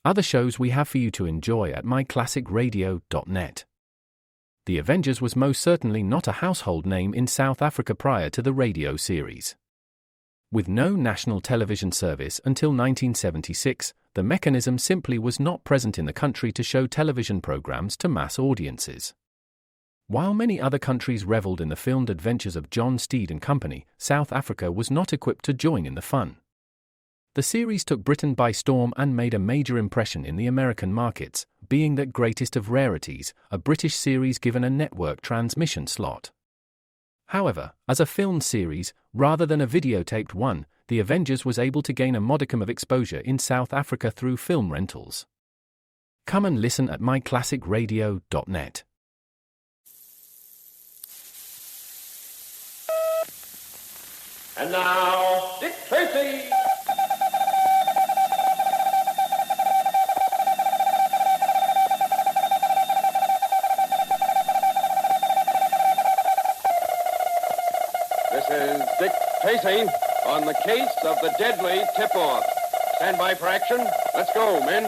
other shows we have for you to enjoy at myclassicradio.net. The Avengers was most certainly not a household name in South Africa prior to the radio series. With no national television service until 1976, the mechanism simply was not present in the country to show television programs to mass audiences. While many other countries reveled in the filmed adventures of John Steed and company, South Africa was not equipped to join in the fun. The series took Britain by storm and made a major impression in the American markets, being that greatest of rarities, a British series given a network transmission slot. However, as a filmed series, rather than a videotaped one, The Avengers was able to gain a modicum of exposure in South Africa through film rentals. Come and listen at myclassicradio.net. And now, Dick Tracy! This is Dick Tracy on the case of the deadly tip-off. Stand by for action. Let's go, men.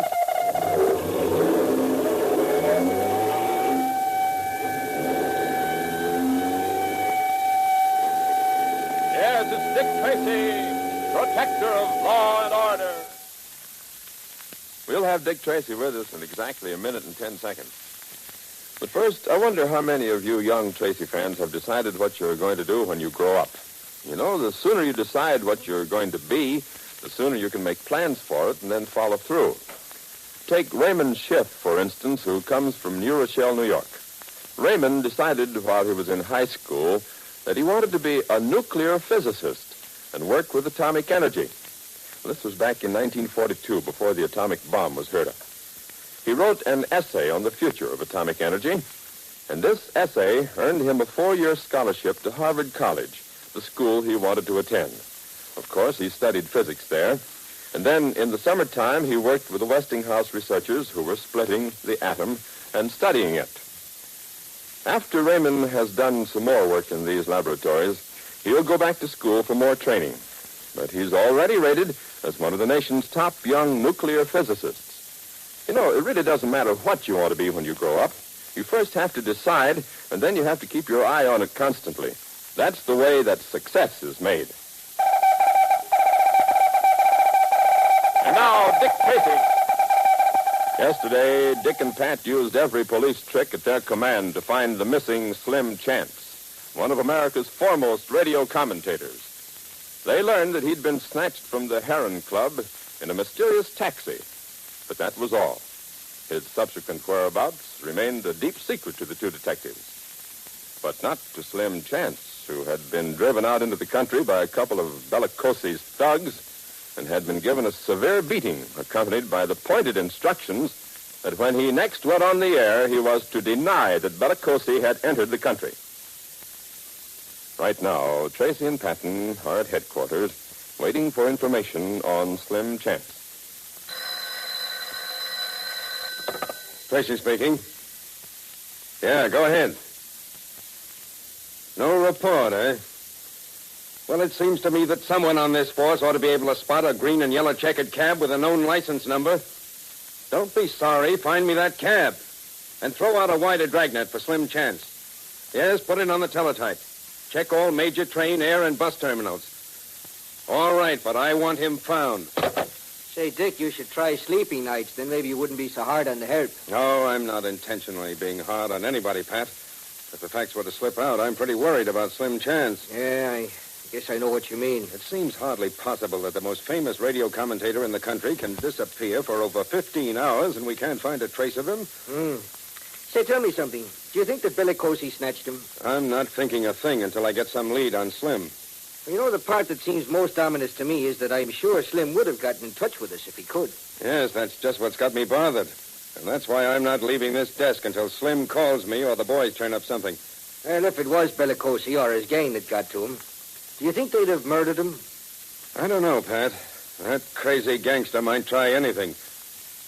Yes, it's Dick Tracy, protector of law and order. We'll have Dick Tracy with us in exactly a minute and 10 seconds. But first, I wonder how many of you young Tracy fans have decided what you're going to do when you grow up. You know, the sooner you decide what you're going to be, the sooner you can make plans for it and then follow through. Take Raymond Schiff, for instance, who comes from New Rochelle, New York. Raymond decided while he was in high school that he wanted to be a nuclear physicist and work with atomic energy. This was back in 1942, before the atomic bomb was heard of. He wrote an essay on the future of atomic energy, and this essay earned him a 4-year scholarship to Harvard College, the school he wanted to attend. Of course, he studied physics there, and then in the summertime he worked with the Westinghouse researchers who were splitting the atom and studying it. After Raymond has done some more work in these laboratories, he'll go back to school for more training. But he's already rated as one of the nation's top young nuclear physicists. You know, it really doesn't matter what you want to be when you grow up. You first have to decide, and then you have to keep your eye on it constantly. That's the way that success is made. And now, Dick Tracy. Yesterday, Dick and Pat used every police trick at their command to find the missing Slim Chance, one of America's foremost radio commentators. They learned that he'd been snatched from the Heron Club in a mysterious taxi. But that was all. His subsequent whereabouts remained a deep secret to the two detectives. But not to Slim Chance, who had been driven out into the country by a couple of Bellicosi's thugs and had been given a severe beating, accompanied by the pointed instructions that when he next went on the air, he was to deny that Bellicosi had entered the country. Right now, Tracy and Patton are at headquarters, waiting for information on Slim Chance. Tracy speaking. Yeah, go ahead. No report, eh? Well, it seems to me that someone on this force ought to be able to spot a green and yellow checkered cab with a known license number. Don't be sorry. Find me that cab. And throw out a wider dragnet for Slim Chance. Yes, put it on the teletype. Check all major train, air, and bus terminals. All right, but I want him found. Say, Dick, you should try sleeping nights. Then maybe you wouldn't be so hard on the help. No, I'm not intentionally being hard on anybody, Pat. If the facts were to slip out, I'm pretty worried about Slim Chance. Yeah, I guess I know what you mean. It seems hardly possible that the most famous radio commentator in the country can disappear for over 15 hours and we can't find a trace of him. Say, tell me something. Do you think that Bellicosi snatched him? I'm not thinking a thing until I get some lead on Slim. You know, the part that seems most ominous to me is that I'm sure Slim would have gotten in touch with us if he could. Yes, that's just what's got me bothered. And that's why I'm not leaving this desk until Slim calls me or the boys turn up something. And if it was Bellicosi or his gang that got to him, do you think they'd have murdered him? I don't know, Pat. That crazy gangster might try anything.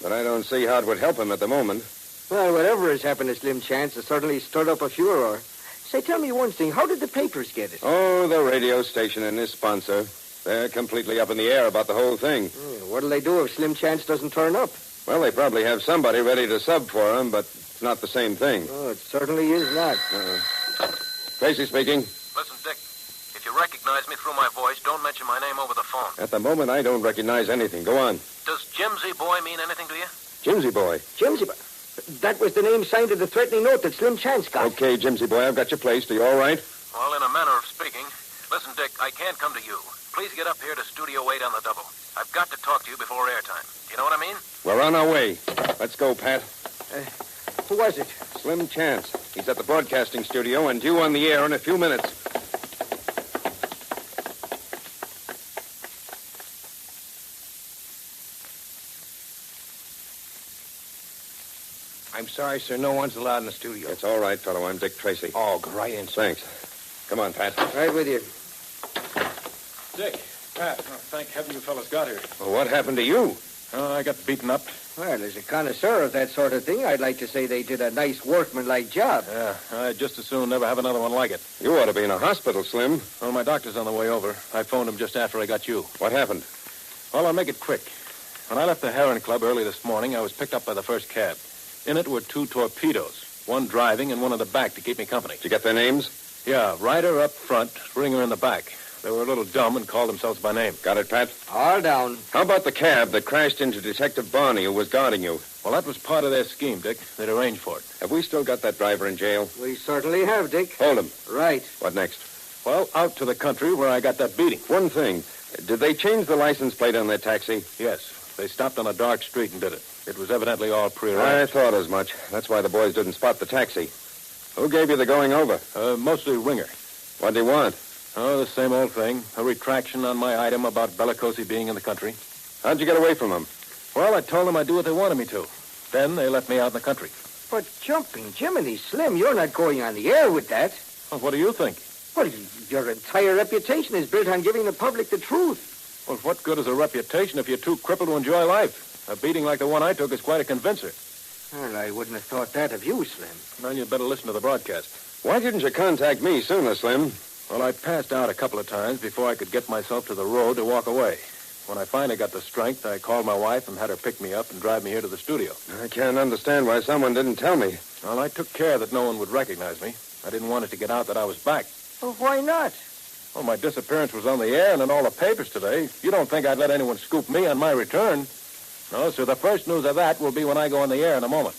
But I don't see how it would help him at the moment. Well, whatever has happened to Slim Chance has certainly stirred up a furor. Say, tell me one thing. How did the papers get it? Oh, the radio station and his sponsor. They're completely up in the air about the whole thing. What'll they do if Slim Chance doesn't turn up? Well, they probably have somebody ready to sub for them, but it's not the same thing. Oh, it certainly is not. Tracy speaking. Listen, Dick, if you recognize me through my voice, don't mention my name over the phone. At the moment, I don't recognize anything. Go on. Does Jimsy Boy mean anything to you? Jimsy Boy. Jimsy, that was the name signed to the threatening note that Slim Chance got. Okay, Jimsy Boy, I've got your placed. Are you all right? Well, in a manner of speaking. Listen, Dick, I can't come to you. Please get up here to Studio 8 on the double. I've got to talk to you before airtime. Do you know what I mean? We're on our way. Let's go, Pat. Who was it? Slim Chance. He's at the broadcasting studio and due on the air in a few minutes. I'm sorry, sir. No one's allowed in the studio. It's all right, fellow. I'm Dick Tracy. Oh, go right in, sir. Thanks. Come on, Pat. Right with you. Dick, Pat, thank heaven you fellas got here. Well, what happened to you? I got beaten up. Well, as a connoisseur of that sort of thing, I'd like to say they did a nice workmanlike job. Yeah, I'd just as soon never have another one like it. You ought to be in a hospital, Slim. Well, my doctor's on the way over. I phoned him just after I got you. What happened? Well, I'll make it quick. When I left the Heron Club early this morning, I was picked up by the first cab. In it were 2 torpedoes, one driving and one in the back to keep me company. Did you get their names? Yeah, Ryder up front, Ringer in the back. They were a little dumb and called themselves by name. Got it, Pat? All down. How about the cab that crashed into Detective Barney, who was guarding you? Well, that was part of their scheme, Dick. They'd arranged for it. Have we still got that driver in jail? We certainly have, Dick. Hold him. Right. What next? Well, out to the country where I got that beating. One thing. Did they change the license plate on their taxi? Yes. They stopped on a dark street and did it. It was evidently all I prearranged. thought as much. That's why the boys didn't spot the taxi. Who gave you the going over? Mostly Ringer. What do you want? Oh, the same old thing. A retraction on my item about Bellicosi being in the country. How'd you get away from them? Well, I told them I'd do what they wanted me to. Then they let me out in the country. But jumping Jiminy, Slim, you're not going on the air with that. Well, what do you think? Well, your entire reputation is built on giving the public the truth. Well, what good is a reputation if you're too crippled to enjoy life? A beating like the one I took is quite a convincer. Well, I wouldn't have thought that of you, Slim. Then you'd better listen to the broadcast. Why didn't you contact me sooner, Slim? Well, I passed out a couple of times before I could get myself to the road to walk away. When I finally got the strength, I called my wife and had her pick me up and drive me here to the studio. I can't understand why someone didn't tell me. Well, I took care that no one would recognize me. I didn't want it to get out that I was back. Well, why not? Well, my disappearance was on the air and in all the papers today. You don't think I'd let anyone scoop me on my return? No, so the first news of that will be when I go on the air in a moment.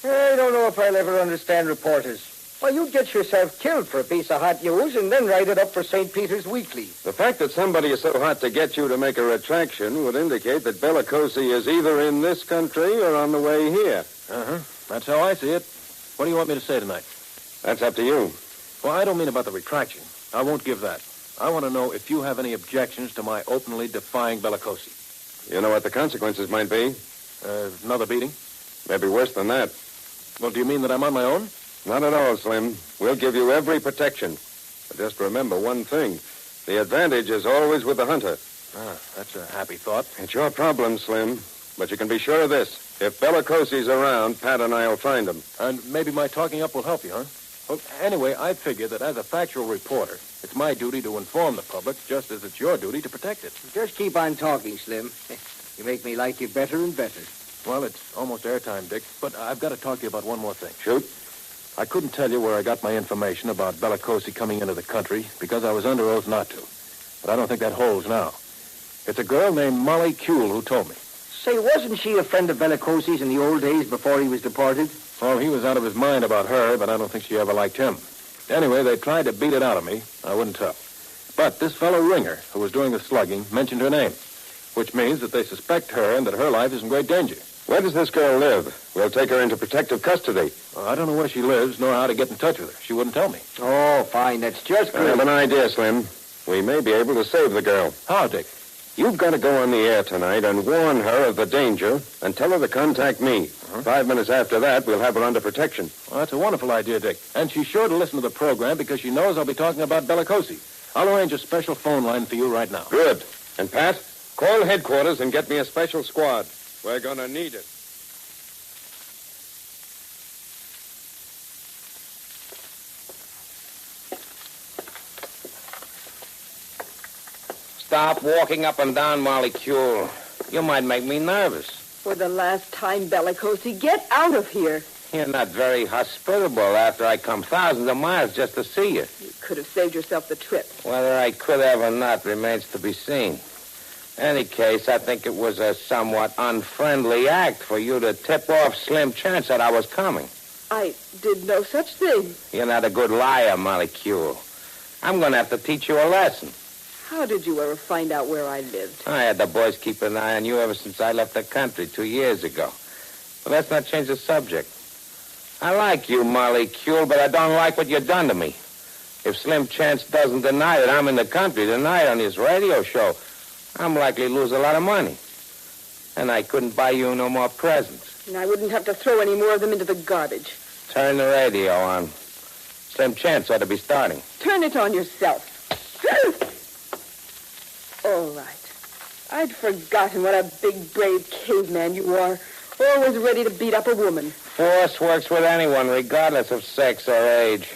I don't know if I'll ever understand reporters. Well, you'd get yourself killed for a piece of hot news and then write it up for St. Peter's Weekly. The fact that somebody is so hot to get you to make a retraction would indicate that Bellicosi is either in this country or on the way here. Uh-huh. That's how I see it. What do you want me to say tonight? That's up to you. Well, I don't mean about the retraction. I won't give that. I want to know if you have any objections to my openly defying Bellicosi. You know what the consequences might be? Another beating? Maybe worse than that. Well, do you mean that I'm on my own? Not at all, Slim. We'll give you every protection. But just remember one thing. The advantage is always with the hunter. That's a happy thought. It's your problem, Slim. But you can be sure of this. If Bellicosi's around, Pat and I'll find him. And maybe my talking up will help you, huh? Well, anyway, I figure that as a factual reporter, it's my duty to inform the public just as it's your duty to protect it. Just keep on talking, Slim. You make me like you better and better. Well, it's almost airtime, Dick, but I've got to talk to you about one more thing. Shoot. I couldn't tell you where I got my information about Bellicosi coming into the country because I was under oath not to. But I don't think that holds now. It's a girl named Molly Kuehl who told me. Say, wasn't she a friend of Bellicosi's in the old days before he was deported? Well, he was out of his mind about her, but I don't think she ever liked him. Anyway, they tried to beat it out of me. I wouldn't tell. But this fellow Ringer, who was doing the slugging, mentioned her name, which means that they suspect her and that her life is in great danger. Where does this girl live? We'll take her into protective custody. Well, I don't know where she lives, nor how to get in touch with her. She wouldn't tell me. Oh, fine. That's just I great. have an idea, Slim. We may be able to save the girl. How, Dick? You've got to go on the air tonight and warn her of the danger and tell her to contact me. 5 minutes after that, we'll have her under protection. Well, that's a wonderful idea, Dick. And she's sure to listen to the program because she knows I'll be talking about Bellicosi. I'll arrange a special phone line for you right now. Good. And, Pat, call headquarters and get me a special squad. We're going to need it. Stop walking up and down, Molly Kuehl. You might make me nervous. For the last time, Bellicosi, get out of here. You're not very hospitable after I come thousands of miles just to see you. You could have saved yourself the trip. Whether I could have or not remains to be seen. In any case, I think it was a somewhat unfriendly act for you to tip off Slim Chance that I was coming. I did no such thing. You're not a good liar, Molecule. I'm going to have to teach you a lesson. How did you ever find out where I lived? I had the boys keep an eye on you ever since I left the country 2 years ago. But let's not change the subject. I like you, Molecule, but I don't like what you've done to me. If Slim Chance doesn't deny that I'm in the country tonight on his radio show, I'm likely to lose a lot of money. And I couldn't buy you no more presents. And I wouldn't have to throw any more of them into the garbage. Turn the radio on. Slim Chance ought to be starting. Turn it on yourself. All right. I'd forgotten what a big, brave caveman you are. Always ready to beat up a woman. Force works with anyone, regardless of sex or age.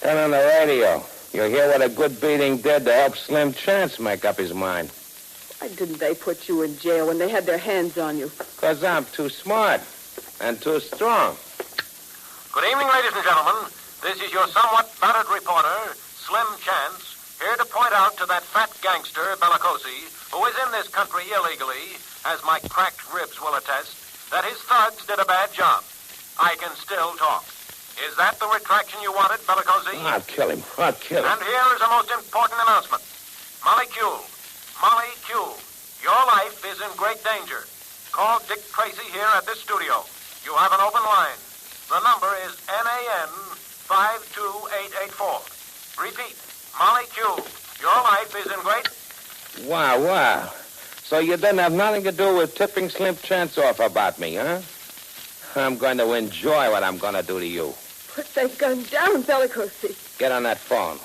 Turn on the radio. You'll hear what a good beating did to help Slim Chance make up his mind. Why didn't they put you in jail when they had their hands on you? 'Cause I'm too smart and too strong. Good evening, ladies and gentlemen. This is your somewhat battered reporter, Slim Chance, here to point out to that fat gangster, Bellicosi, who is in this country illegally, as my cracked ribs will attest, that his thugs did a bad job. I can still talk. Is that the retraction you wanted, Bellicosi? I'll kill him. I'll kill him. And here is a most important announcement. Molecule, your life is in great danger. Call Dick Tracy here at this studio. You have an open line. The number is NAN 52884. Repeat, Molecule, your life is in great... Wow. So you didn't have nothing to do with tipping Slim Chance off about me, huh? I'm going to enjoy what I'm going to do to you. Put that gun down, Bellicosi. Get on that phone.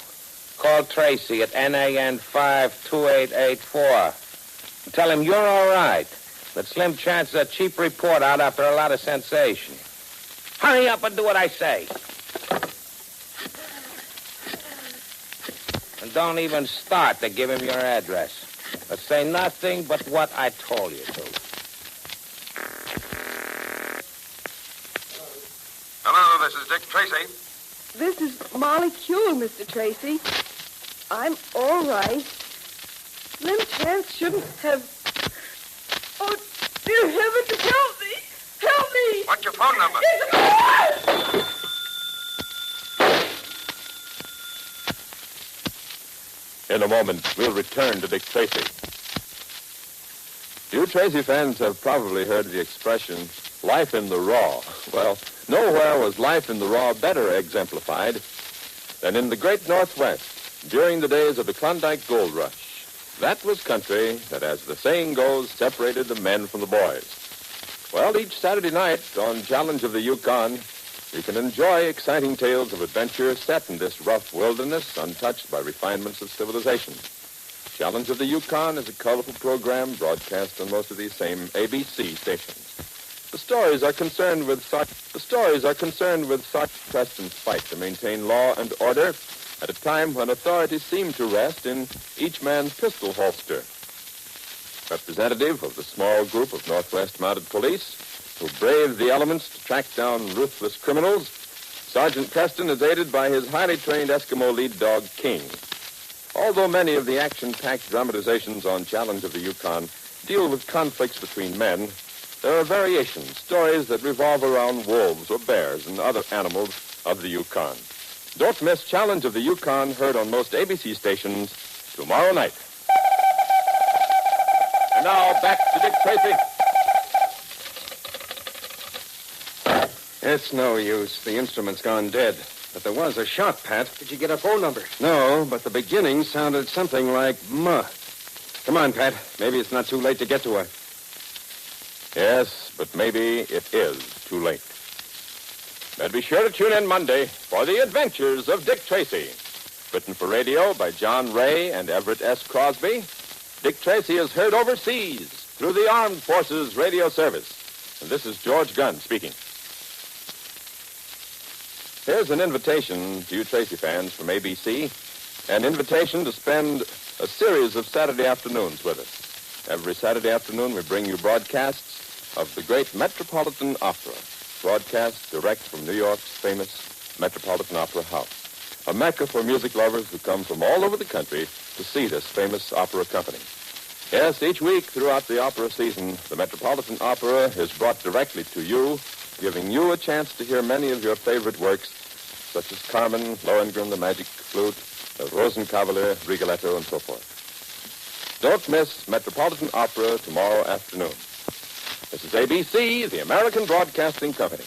Call Tracy at NAN 52884. Tell him you're all right. That Slim Chance is a cheap report out after a lot of sensation. Hurry up and do what I say. And don't even start to give him your address. But say nothing but what I told you to. Hello, this is Dick Tracy. This is Molecule, Mr. Tracy. I'm all right. Slim Chance shouldn't have... Oh, dear heavens, help me! Help me! What's your phone number? In a moment, we'll return to Dick Tracy. You Tracy fans have probably heard the expression, life in the raw. Well, nowhere was life in the raw better exemplified than in the great Northwest during the days of the Klondike Gold Rush. That was country that, as the saying goes, separated the men from the boys. Well, each Saturday night on Challenge of the Yukon, you can enjoy exciting tales of adventure set in this rough wilderness untouched by refinements of civilization. Challenge of the Yukon is a colorful program broadcast on most of these same ABC stations. The stories are concerned with such quest and fight to maintain law and order at a time when authority seemed to rest in each man's pistol holster. Representative of the small group of Northwest Mounted Police who braved the elements to track down ruthless criminals, Sergeant Preston is aided by his highly trained Eskimo lead dog, King. Although many of the action-packed dramatizations on Challenge of the Yukon deal with conflicts between men, there are variations, stories that revolve around wolves or bears and other animals of the Yukon. Don't miss Challenge of the Yukon, heard on most ABC stations tomorrow night. And now, back to Dick Tracy. It's no use. The instrument's gone dead. But there was a shot, Pat. Did you get a phone number? No, but the beginning sounded something like muh. Come on, Pat. Maybe it's not too late to get to her. Yes, but maybe it is too late. But be sure to tune in Monday for The Adventures of Dick Tracy. Written for radio by John Ray and Everett S. Crosby, Dick Tracy is heard overseas through the Armed Forces Radio Service. And this is George Gunn speaking. Here's an invitation to you Tracy fans from ABC, an invitation to spend a series of Saturday afternoons with us. Every Saturday afternoon we bring you broadcasts of the great Metropolitan Opera, broadcast direct from New York's famous Metropolitan Opera House, a mecca for music lovers who come from all over the country to see this famous opera company. Yes, each week throughout the opera season, the Metropolitan Opera is brought directly to you, giving you a chance to hear many of your favorite works, such as Carmen, Lohengrin, the Magic Flute, Rosenkavalier, Rigoletto, and so forth. Don't miss Metropolitan Opera tomorrow afternoon. This is ABC, the American Broadcasting Company.